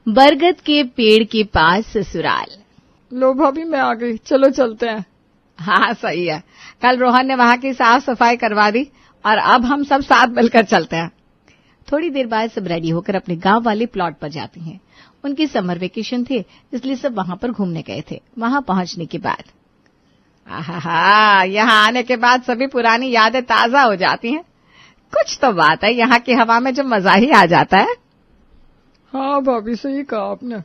बरगद के पेड़ के पास ससुराल। लो भाभी मैं आ गई, चलो चलते हैं। हाँ सही है, कल रोहन ने वहां की साफ सफाई करवा दी और अब हम सब साथ मिलकर चलते हैं। थोड़ी देर बाद सब रेडी होकर अपने गांव वाले प्लॉट पर जाती हैं। उनकी समर वेकेशन थे, इसलिए सब वहां पर घूमने गए थे। वहां पहुंचने के बाद यहाँ आने के बाद सभी पुरानी यादें ताजा हो जाती हैं। कुछ तो बात है, यहाँ की हवा में जो मजा ही आ जाता है। हाँ भाभी सही कहा आपने,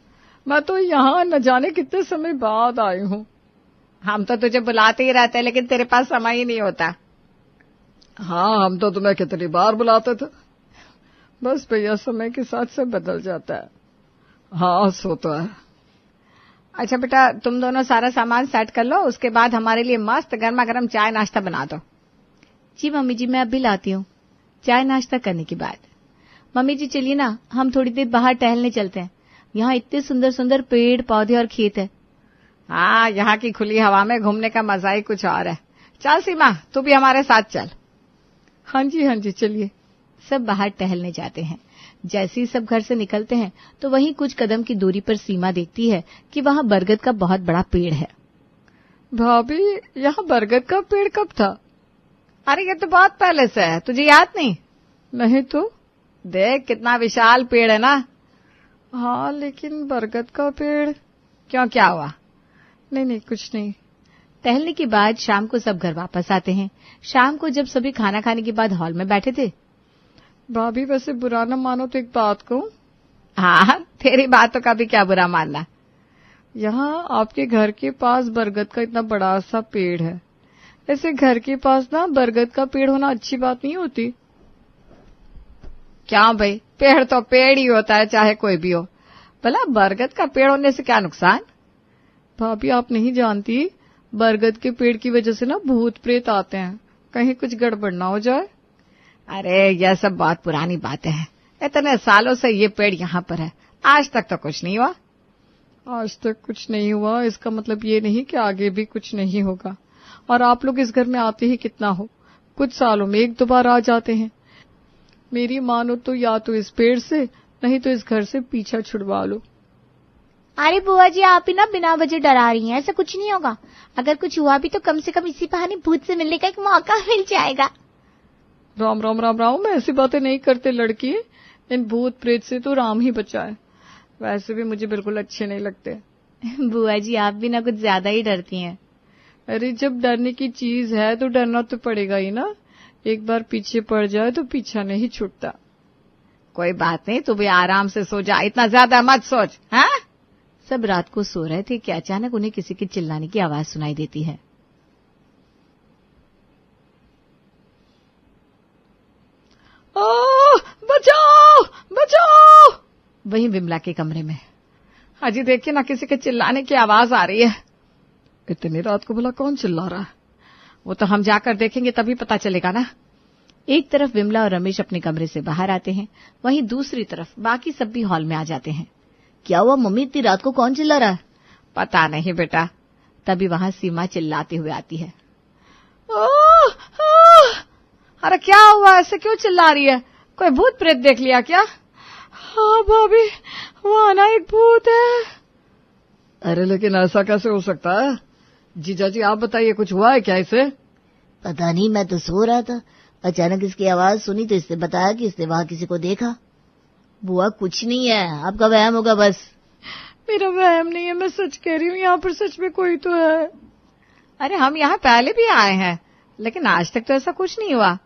मैं तो यहाँ न जाने कितने समय बाद आई हूँ। हम तो तुझे बुलाते ही रहते हैं, लेकिन तेरे पास समय ही नहीं होता। हाँ हम तो तुम्हें कितनी बार बुलाते थे, बस भैया समय के साथ सब बदल जाता है। हाँ सो तो है। अच्छा बेटा, तुम दोनों सारा सामान सेट कर लो, उसके बाद हमारे लिए मस्त गर्मा गर्म चाय नाश्ता बना दो। जी मम्मी जी, मैं अभी लाती हूँ। चाय नाश्ता करने के बाद मम्मी जी चलिए ना, हम थोड़ी देर बाहर टहलने चलते हैं। यहाँ इतने सुंदर सुंदर पेड़ पौधे और खेत है। हाँ, यहाँ की खुली हवा में घूमने का मजा ही कुछ और है। चल सीमा, तू भी हमारे साथ चल। हाँ जी चलिए। सब बाहर टहलने जाते हैं। जैसे ही सब घर से निकलते हैं तो वहीं कुछ कदम की दूरी पर सीमा देखती है कि वहाँ बरगद का बहुत बड़ा पेड़ है। भाभी यहाँ बरगद का पेड़ कब था? अरे ये तो बहुत पहले से है, तुझे याद नहीं? नहीं तो। देख कितना विशाल पेड़ है ना। हाँ लेकिन बरगद का पेड़। क्यों, क्या हुआ? नहीं कुछ नहीं। टहलने के बाद शाम को सब घर वापस आते हैं। शाम को जब सभी खाना खाने के बाद हॉल में बैठे थे। भाभी वैसे बुरा न मानो तो एक बात कहूं? हाँ, तेरी बात तो कभी क्या बुरा मानना। यहाँ आपके घर के पास बरगद का इतना बड़ा सा पेड़ है, ऐसे घर के पास ना बरगद का पेड़ होना अच्छी बात नहीं होती। क्या भाई, पेड़ तो पेड़ ही होता है, चाहे कोई भी हो। भला बरगद का पेड़ होने से क्या नुकसान? भाभी आप नहीं जानती, बरगद के पेड़ की वजह से ना भूत प्रेत आते हैं, कहीं कुछ गड़बड़ ना हो जाए। अरे यह सब बहुत पुरानी बातें हैं, इतने सालों से ये पेड़ यहाँ पर है, आज तक तो कुछ नहीं हुआ। आज तक कुछ नहीं हुआ इसका मतलब ये नहीं कि आगे भी कुछ नहीं होगा। और आप लोग इस घर में आते ही कितना हो, कुछ सालों में एक दो बार आ जाते हैं। मेरी मानो तो या तो इस पेड़ से नहीं तो इस घर से पीछा छुड़वा लो। अरे बुआ जी, आप ही ना बिना वजह डरा रही हैं, ऐसा कुछ नहीं होगा। अगर कुछ हुआ भी तो कम से कम इसी बहाने भूत से मिलने का एक मौका मिल जाएगा। राम राम राम राम, मैं ऐसी बातें नहीं करते लड़की, इन भूत प्रेत से तो राम ही बचाए। वैसे भी मुझे बिल्कुल अच्छे नहीं लगते। बुआ जी आप भी ना कुछ ज्यादा ही डरती हैं। अरे जब डरने की चीज है तो डरना तो पड़ेगा ही ना, एक बार पीछे पड़ जाए तो पीछा नहीं छूटता। कोई बात नहीं, तू भी आराम से सो जा, इतना ज्यादा मत सोच। हाँ, सब रात को सो रहे थे कि अचानक उन्हें किसी के चिल्लाने की आवाज सुनाई देती है। बचाओ बचाओ। वहीं विमला के कमरे में। हाजी देखिए ना, किसी के चिल्लाने की आवाज आ रही है। इतनी रात को भला कौन चिल्ला रहा है? वो तो हम जाकर देखेंगे तभी पता चलेगा ना। एक तरफ विमला और रमेश अपने कमरे से बाहर आते हैं, वहीं दूसरी तरफ बाकी सब भी हॉल में आ जाते हैं। क्या हुआ मम्मी, इतनी रात को कौन चिल्ला रहा है? पता नहीं बेटा। तभी वहां सीमा चिल्लाते हुए आती है। अरे क्या हुआ, ऐसे क्यों चिल्ला रही है? कोई भूत प्रेत देख लिया क्या? हाँ भाभी, वहां ना एक भूत है। अरे लेकिन ऐसा कैसे हो सकता है? जीजा जी आप बताइए, कुछ हुआ है क्या इसे? पता नहीं, मैं तो सो रहा था, अचानक इसकी आवाज सुनी तो इसने बताया कि इसने वहां किसी को देखा। बुआ कुछ नहीं है, आपका वहम होगा बस। मेरा वहम नहीं है, मैं सच कह रही हूँ, यहाँ पर सच में कोई तो है। अरे हम यहाँ पहले भी आए हैं, लेकिन आज तक तो ऐसा कुछ नहीं हुआ।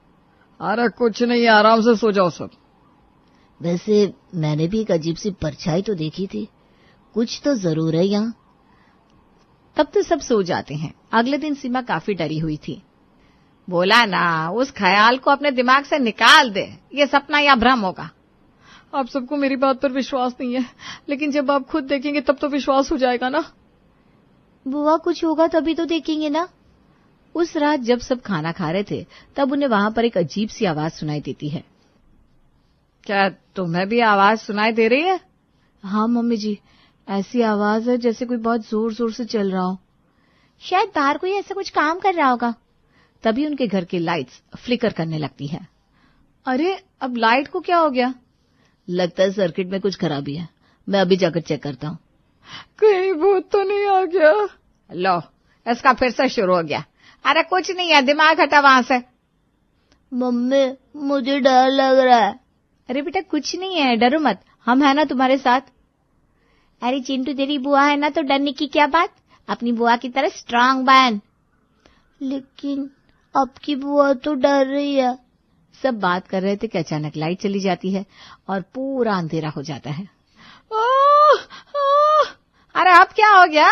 अरे कुछ नहीं, आराम से सो जाओ सब। वैसे मैंने भी एक अजीब सी परछाई तो देखी थी, कुछ तो जरूर है यहाँ। तब तो सब सो जाते हैं। अगले दिन सीमा काफी डरी हुई थी। बोला ना, उस ख्याल को अपने दिमाग से निकाल दे, ये सपना या भ्रम होगा। आप सबको मेरी बात पर विश्वास नहीं है, लेकिन जब आप खुद देखेंगे तब तो विश्वास हो जाएगा ना। बुआ कुछ होगा तभी तो देखेंगे ना। उस रात जब सब खाना खा रहे थे तब उन्हें वहां पर एक अजीब सी आवाज सुनाई देती है। क्या तुम्हें भी आवाज सुनाई दे रही है? हाँ मम्मी जी, ऐसी आवाज है जैसे कोई बहुत जोर जोर से चल रहा हो। शायद बाहर कोई ऐसा कुछ काम कर रहा होगा। तभी उनके घर की लाइट्स फ्लिकर करने लगती है। अरे अब लाइट को क्या हो गया? लगता है सर्किट में कुछ खराबी है, मैं अभी जाकर चेक करता हूँ। कहीं भूत तो नहीं आ गया? लो, इसका फिर से शुरू हो गया। अरे कुछ नहीं है, दिमाग हटा वहां से। मम्मी मुझे डर लग रहा है। अरे बेटा कुछ नहीं है, डरो मत, हम है ना तुम्हारे साथ। अरे चिंटू तेरी बुआ है ना, तो डरने की क्या बात, अपनी बुआ की तरह स्ट्रांग बन। लेकिन आपकी बुआ तो डर रही है। सब बात कर रहे थे कि अचानक लाइट चली जाती है और पूरा अंधेरा हो जाता है। अरे अब क्या हो गया?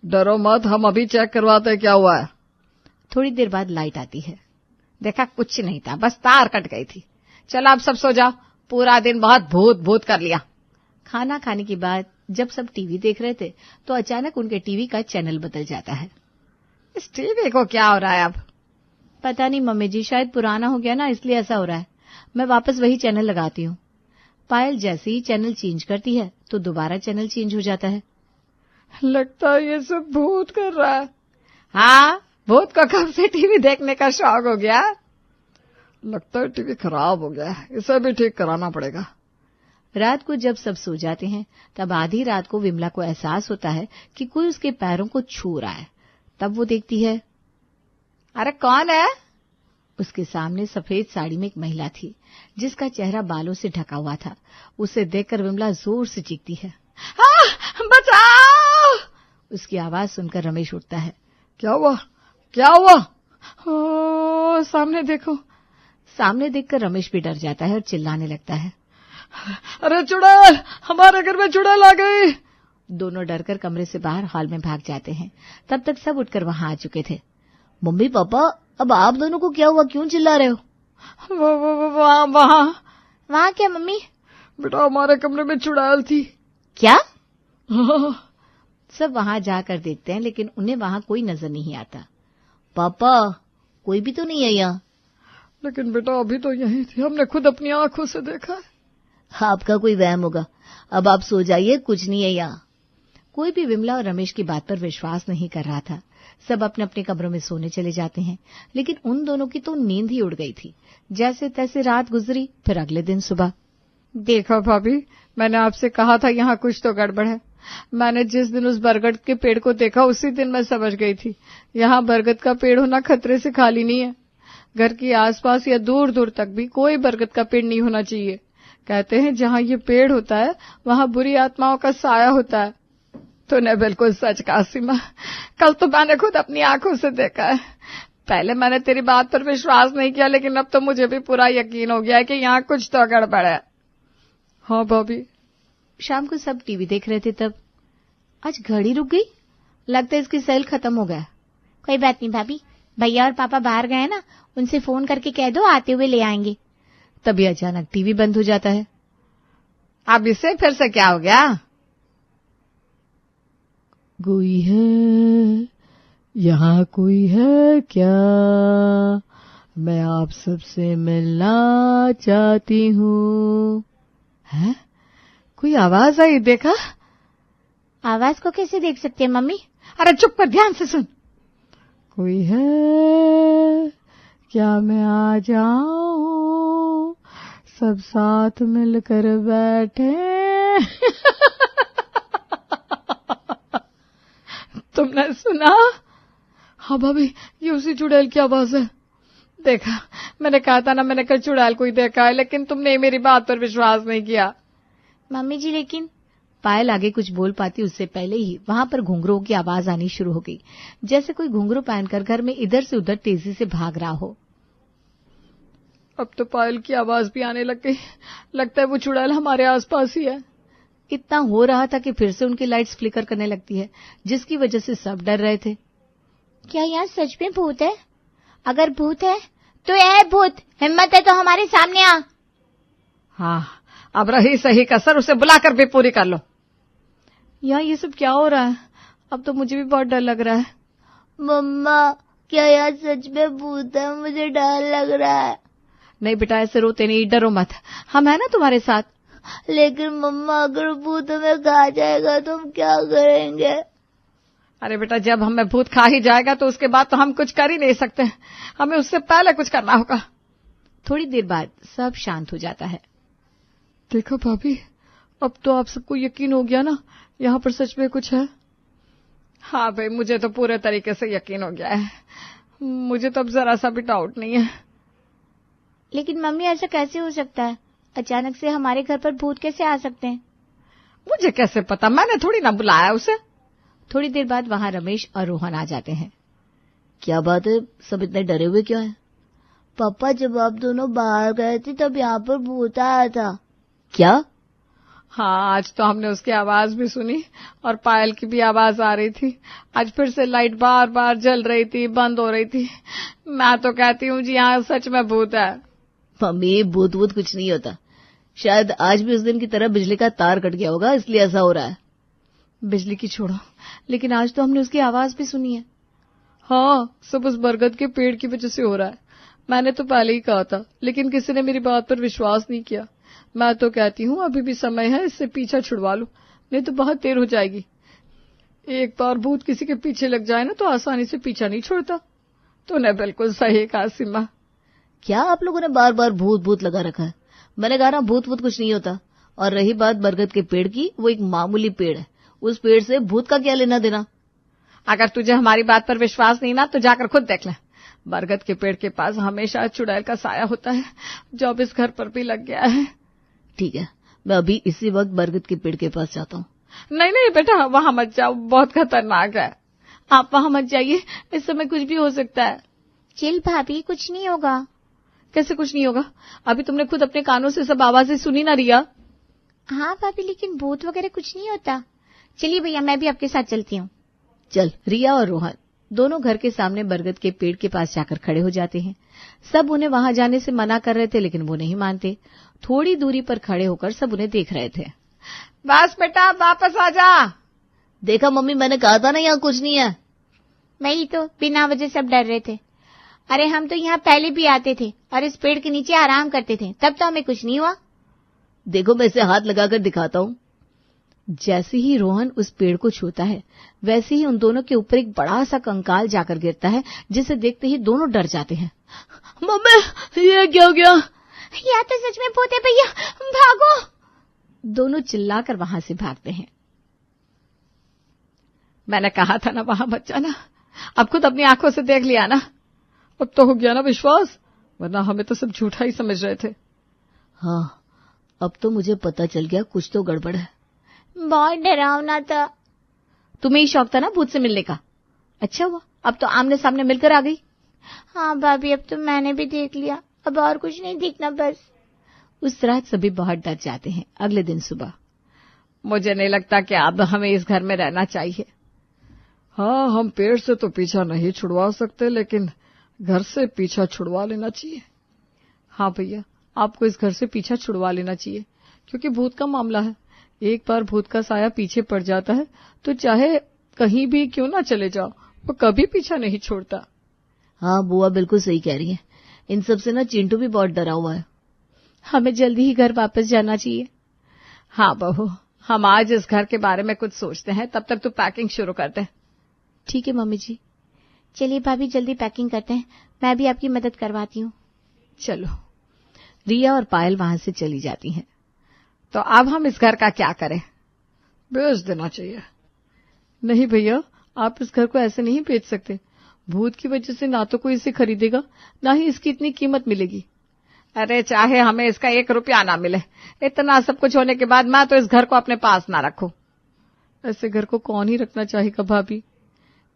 डरो मत, हम अभी चेक करवाते हैं क्या हुआ है। थोड़ी देर बाद लाइट आती है। देखा कुछ नहीं था, बस तार कट गई थी। चलो अब सब सो जाओ, पूरा दिन बहुत भूत भूत कर लिया। खाना खाने के बाद जब सब टीवी देख रहे थे तो अचानक उनके टीवी का चैनल बदल जाता है। इस टीवी को क्या हो रहा है अब? पता नहीं मम्मी जी, शायद पुराना हो गया ना, इसलिए ऐसा हो रहा है। मैं वापस वही चैनल लगाती हूँ। पायल जैसे ही चैनल चेंज करती है तो दोबारा चैनल चेंज हो जाता है। लगता है ये सब भूत कर रहा है। हाँ, भूत को कब से टीवी देखने का शौक हो गया? लगता है टीवी खराब हो गया है, इसे भी ठीक कराना पड़ेगा। रात को जब सब सो जाते हैं तब आधी रात को विमला को एहसास होता है कि कोई उसके पैरों को छू रहा है। तब वो देखती है, अरे कौन है? उसके सामने सफेद साड़ी में एक महिला थी जिसका चेहरा बालों से ढका हुआ था। उसे देखकर विमला जोर से चीखती है, बचाओ! उसकी आवाज सुनकर रमेश उठता है। क्या हुआ, क्या हुआ? सामने देखो। सामने देखकर रमेश भी डर जाता है और चिल्लाने लगता है, अरे चुड़ैल, हमारे घर में चुड़ैल आ गई। दोनों डरकर कमरे से बाहर हॉल में भाग जाते हैं। तब तक सब उठकर वहां आ चुके थे। मम्मी पापा, अब आप दोनों को क्या हुआ, क्यों चिल्ला रहे हो? वहाँ क्या मम्मी? बेटा हमारे कमरे में चुड़ैल थी। क्या? सब वहां जाकर देखते हैं लेकिन उन्हें वहां कोई नजर नहीं आता। पापा कोई भी तो नहीं है यहाँ। लेकिन बेटा अभी तो यही थी, हमने खुद अपनी आंखों से देखा है। आपका कोई वहम होगा, अब आप सो जाइए, कुछ नहीं है यहाँ। कोई भी विमला और रमेश की बात पर विश्वास नहीं कर रहा था। सब अपने अपने कमरों में सोने चले जाते हैं, लेकिन उन दोनों की तो नींद ही उड़ गई थी। जैसे तैसे रात गुजरी, फिर अगले दिन सुबह। देखो भाभी, मैंने आपसे कहा था यहाँ कुछ तो गड़बड़ है। मैंने जिस दिन उस बरगद के पेड़ को देखा उसी दिन मैं समझ गई थी, यहाँ बरगद का पेड़ होना खतरे से खाली नहीं है। घर के आसपास या दूर दूर तक भी कोई बरगद का पेड़ नहीं होना चाहिए। कहते हैं जहाँ ये पेड़ होता है वहाँ बुरी आत्माओं का साया होता है। तूने बिल्कुल सच कहा सीमा, कल तो मैंने खुद अपनी आंखों से देखा है। पहले मैंने तेरी बात पर विश्वास नहीं किया, लेकिन अब तो मुझे भी पूरा यकीन हो गया है कि यहाँ कुछ तो गड़बड़ है। हाँ भाभी। शाम को सब टीवी देख रहे थे तब आज घड़ी रुक गई। लगता है इसकी सेल खत्म हो गया। कोई बात नहीं भाभी, भैया और पापा बाहर गए ना, उनसे फोन करके कह दो आते हुए ले आएंगे। तभी अचानक टीवी बंद हो जाता है। अब इससे फिर से क्या हो गया? कोई है यहाँ, कोई है क्या? मैं आप सबसे मिलना चाहती हूँ। है? कोई आवाज आई, देखा? आवाज को कैसे देख सकते हैं मम्मी? अरे चुप कर, ध्यान से सुन। कोई है क्या, मैं आ जाऊं, सब साथ मिलकर बैठे। तुमने सुना? हाँ भाभी, ये उसी चुड़ैल की आवाज है। देखा, मैंने कहा था ना, मैंने कल चुड़ैल को ही देखा है, लेकिन तुमने मेरी बात पर विश्वास नहीं किया। मम्मी जी लेकिन पायल आगे कुछ बोल पाती उससे पहले ही वहां पर घुंघरूओं की आवाज आनी शुरू हो गई, जैसे कोई घुंघरू पहनकर घर में इधर से उधर तेजी से भाग रहा हो। अब तो पायल की आवाज भी आने लग गई। लगता है वो चुड़ैल हमारे आसपास ही है। इतना हो रहा था कि फिर से उनकी लाइट्स फ्लिकर करने लगती है, जिसकी वजह से सब डर रहे थे। क्या यहाँ सच में भूत है? अगर भूत है तो यह है भूत, हिम्मत है तो हमारे सामने आ। हाँ, अब रही सही कसर, उसे बुलाकर भी पूरी कर लो। यहाँ ये सब क्या हो रहा है? अब तो मुझे भी बहुत डर लग रहा है। मम्मा, क्या यहाँ सच में भूत है? मुझे डर लग रहा है। नहीं बेटा, ऐसे रोते नहीं, डरो मत, हम है ना तुम्हारे साथ। लेकिन मम्मा, अगर भूत हमें खा जाएगा तो हम क्या करेंगे? अरे बेटा, जब हमें भूत खा ही जाएगा तो उसके बाद तो हम कुछ कर ही नहीं सकते, हमें उससे पहले कुछ करना होगा। थोड़ी देर बाद सब शांत हो जाता है। देखो भाभी, अब तो आप सबको यकीन हो गया ना, यहाँ पर सच में कुछ है? हाँ भाई, मुझे तो पूरे तरीके से यकीन हो गया है। मुझे तो अब जरा सा भी डाउट नहीं है। लेकिन मम्मी ऐसा कैसे हो सकता है? अचानक से हमारे घर पर भूत कैसे आ सकते हैं? मुझे कैसे पता, मैंने थोड़ी ना बुलाया उसे। थोड़ी देर बाद वहां रमेश और रोहन आ जाते हैं। क्या बात है, सब इतने डरे हुए क्यों हैं? पापा, जब आप दोनों बाहर गए थे तब यहाँ पर भूत आया था। क्या? हाँ, आज तो हमने उसकी आवाज भी सुनी और पायल की भी आवाज आ रही थी। आज फिर से लाइट बार बार जल रही थी, बंद हो रही थी। मैं तो कहती हूँ जी, यहाँ सच में भूत है। मम्मी, भूत वूत कुछ नहीं होता। शायद आज भी उस दिन की तरह बिजली का तार कट गया होगा, इसलिए ऐसा हो रहा है। बिजली की छोड़ो, लेकिन आज तो हमने उसकी आवाज भी सुनी है। हाँ, सब उस बरगद के पेड़ की वजह से हो रहा है। मैंने तो पहले ही कहा था, लेकिन किसी ने मेरी बात पर विश्वास नहीं किया। मैं तो कहती हूँ अभी भी समय है, इससे पीछा छुड़वा लो, नहीं तो बहुत देर हो जाएगी। एक बार भूत किसी के पीछे लग जाए ना तो आसानी से पीछा नहीं छोड़ता। तूने बिल्कुल सही कहा सीमा। क्या आप लोगों ने बार बार भूत भूत लगा रखा है? मैंने कहा ना, भूत वूत कुछ नहीं होता। और रही बात बरगद के पेड़ की, वो एक मामूली पेड़ है, उस पेड़ से भूत का क्या लेना देना? अगर तुझे हमारी बात पर विश्वास नहीं ना तो जाकर खुद देख ले। बरगद के पेड़ के पास हमेशा चुड़ैल का साया होता है, जो अब इस घर पर भी लग गया है। ठीक है, मैं अभी इसी वक्त बरगद के पेड़ के पास जाता हूँ। नहीं नहीं बेटा, वहां मत जाओ, बहुत खतरनाक है। आप वहां मत जाइए, इस समय कुछ भी हो सकता है। चिल भाभी, कुछ नहीं होगा। कैसे कुछ नहीं होगा? अभी तुमने खुद अपने कानों से सब आवाजें सुनी ना रिया? हाँ भाभी, लेकिन भूत वगैरह कुछ नहीं होता। चलिए भैया, मैं भी आपके साथ चलती हूँ। चल। रिया और रोहन दोनों घर के सामने बरगद के पेड़ के पास जाकर खड़े हो जाते हैं। सब उन्हें वहां जाने से मना कर रहे थे, लेकिन वो नहीं मानते। थोड़ी दूरी पर खड़े होकर सब उन्हें देख रहे थे। बस बेटा, वापस आ जा। देखा मम्मी, मैंने कहा था ना, यहाँ कुछ नहीं है। वही तो, बिना वजह सब डर रहे थे। अरे हम तो यहाँ पहले भी आते थे और इस पेड़ के नीचे आराम करते थे, तब तो हमें कुछ नहीं हुआ। देखो, मैं इसे हाथ लगाकर दिखाता हूँ। जैसे ही रोहन उस पेड़ को छूता है, वैसे ही उन दोनों के ऊपर एक बड़ा सा कंकाल जाकर गिरता है, जिसे देखते ही दोनों डर जाते हैं। मम्मी, ये क्या हो गया? या तो सच में भूत है भैया, भागो। दोनों चिल्लाकर वहां से भागते हैं। मैंने कहा था ना, वहां मत जाना। अब खुद अपनी आंखों से देख लिया ना। अब तो हो गया ना विश्वास, वरना हमें तो सब झूठा ही समझ रहे थे। हाँ, अब तो मुझे पता चल गया, कुछ तो गड़बड़ है। बहुत डरावना था। तुम्हें ही शौक था ना भूत से मिलने का? अच्छा हुआ, अब तो आमने सामने मिलकर आ गई। हाँ भाभी, अब तो मैंने भी देख लिया, अब और कुछ नहीं दिखना बस। उस रात सभी बहुत डर जाते हैं। अगले दिन सुबह, मुझे नहीं लगता कि अब हमें इस घर में रहना चाहिए। हाँ, हम पेड़ से तो पीछा नहीं छुड़वा सकते, लेकिन घर से पीछा छुड़वा लेना चाहिए। हाँ भैया, आपको इस घर से पीछा छुड़वा लेना चाहिए, क्योंकि भूत का मामला है। एक बार भूत का साया पीछे पड़ जाता है तो चाहे कहीं भी क्यों ना चले जाओ, वो कभी पीछा नहीं छोड़ता। हाँ, बुआ बिल्कुल सही कह रही है। इन सब से ना चिंटू भी बहुत डरा हुआ है। हमें जल्दी ही घर वापस जाना चाहिए। हाँ बहू, हम आज इस घर के बारे में कुछ सोचते हैं, तब तक तू पैकिंग शुरू कर दे। ठीक है मम्मी जी। चलिए भाभी, जल्दी पैकिंग करते हैं, मैं भी आपकी मदद करवाती हूँ। चलो। रिया और पायल वहां से चली जाती हैं। तो अब हम इस घर का क्या करें? बेच देना चाहिए। नहीं भैया, आप इस घर को ऐसे नहीं बेच सकते। भूत की वजह से ना तो कोई इसे खरीदेगा, ना ही इसकी इतनी कीमत मिलेगी। अरे चाहे हमें इसका 1 रुपया ना मिले, इतना सब कुछ होने के बाद मैं तो इस घर को अपने पास ना रखूं। ऐसे घर को कौन ही रखना चाहेगा भाभी।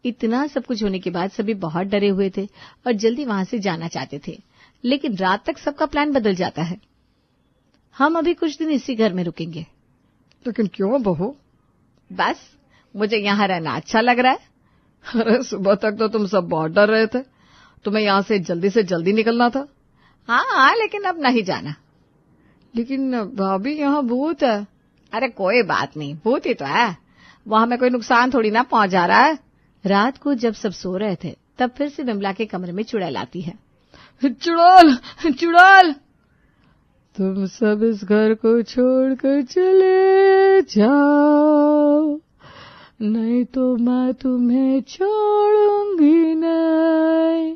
इतना सब कुछ होने के बाद सभी बहुत डरे हुए थे और जल्दी वहां से जाना चाहते थे, लेकिन रात तक सबका प्लान बदल जाता है। हम अभी कुछ दिन इसी घर में रुकेंगे। लेकिन क्यों बहू? बस मुझे यहाँ रहना अच्छा लग रहा है। अरे सुबह तक तो तुम सब बहुत डर रहे थे, तुम्हें यहाँ से जल्दी निकलना था। हाँ, लेकिन अब नहीं जाना। लेकिन भाभी, यहाँ भूत है। अरे कोई बात नहीं, भूत ही तो है, वो हमें कोई नुकसान थोड़ी ना पहुंचा रहा है। रात को जब सब सो रहे थे, तब फिर से विमला के कमरे में चुड़ैल आती है। चुड़ैल, तुम सब इस घर को छोड़कर चले जाओ, नहीं तो मैं तुम्हें छोड़ूंगी नहीं।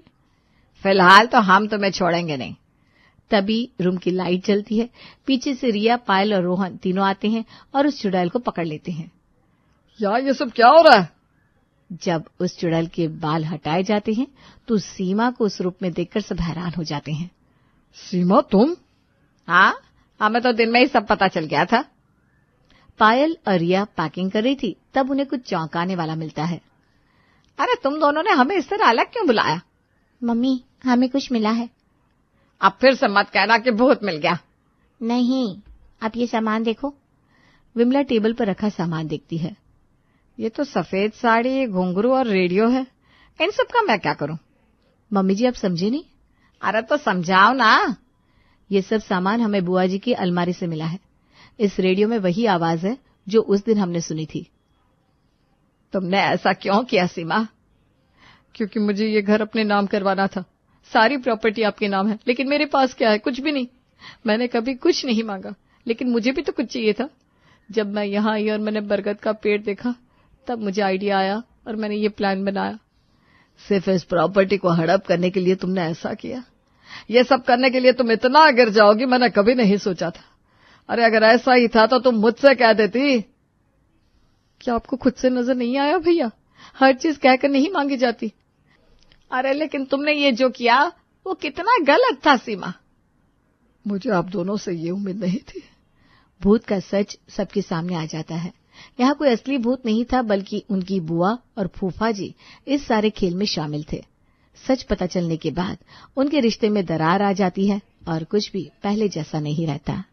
फिलहाल तो हम तुम्हें छोड़ेंगे नहीं। तभी रूम की लाइट जलती है। पीछे से रिया, पायल और रोहन तीनों आते हैं और उस चुड़ैल को पकड़ लेते हैं। यार ये सब क्या हो रहा है? जब उस चुड़ैल के बाल हटाए जाते हैं तो सीमा को उस रूप में देखकर सब हैरान हो जाते हैं। सीमा तुम? हाँ, हमें तो दिन में ही सब पता चल गया था। पायल और रिया पैकिंग कर रही थी, तब उन्हें कुछ चौंकाने वाला मिलता है। अरे तुम दोनों ने हमें इस तरह अलग क्यों बुलाया? मम्मी, हमें कुछ मिला है। अब फिर से मत कहना कि भूत मिल गया। नहीं, अब ये सामान देखो। विमला टेबल पर रखा सामान देखती है। ये तो सफेद साड़ी, घुंघरू और रेडियो है। इन सब का मैं क्या करूं? मम्मी जी, आप समझे नहीं? अरे तो समझाओ ना। ये सब सामान हमें बुआ जी की अलमारी से मिला है। इस रेडियो में वही आवाज है जो उस दिन हमने सुनी थी। तुमने ऐसा क्यों किया सीमा? क्योंकि मुझे ये घर अपने नाम करवाना था। सारी प्रॉपर्टी आपके नाम है, लेकिन मेरे पास क्या है? कुछ भी नहीं। मैंने कभी कुछ नहीं मांगा, लेकिन मुझे भी तो कुछ चाहिए था। जब मैं यहाँ आई और मैंने बरगद का पेड़ देखा, तब मुझे आइडिया आया और मैंने ये प्लान बनाया। सिर्फ इस प्रॉपर्टी को हड़प करने के लिए तुमने ऐसा किया? ये सब करने के लिए तुम इतना गिर जाओगी, मैंने कभी नहीं सोचा था। अरे अगर ऐसा ही था तो तुम मुझसे कह देती। क्या आपको खुद से नजर नहीं आया भैया? हर चीज कहकर नहीं मांगी जाती। अरे लेकिन तुमने ये जो किया वो कितना गलत था सीमा। मुझे आप दोनों से ये उम्मीद नहीं थी। भूत का सच सबके सामने आ जाता है। यहाँ कोई असली भूत नहीं था, बल्कि उनकी बुआ और फूफा जी इस सारे खेल में शामिल थे। सच पता चलने के बाद उनके रिश्ते में दरार आ जाती है और कुछ भी पहले जैसा नहीं रहता।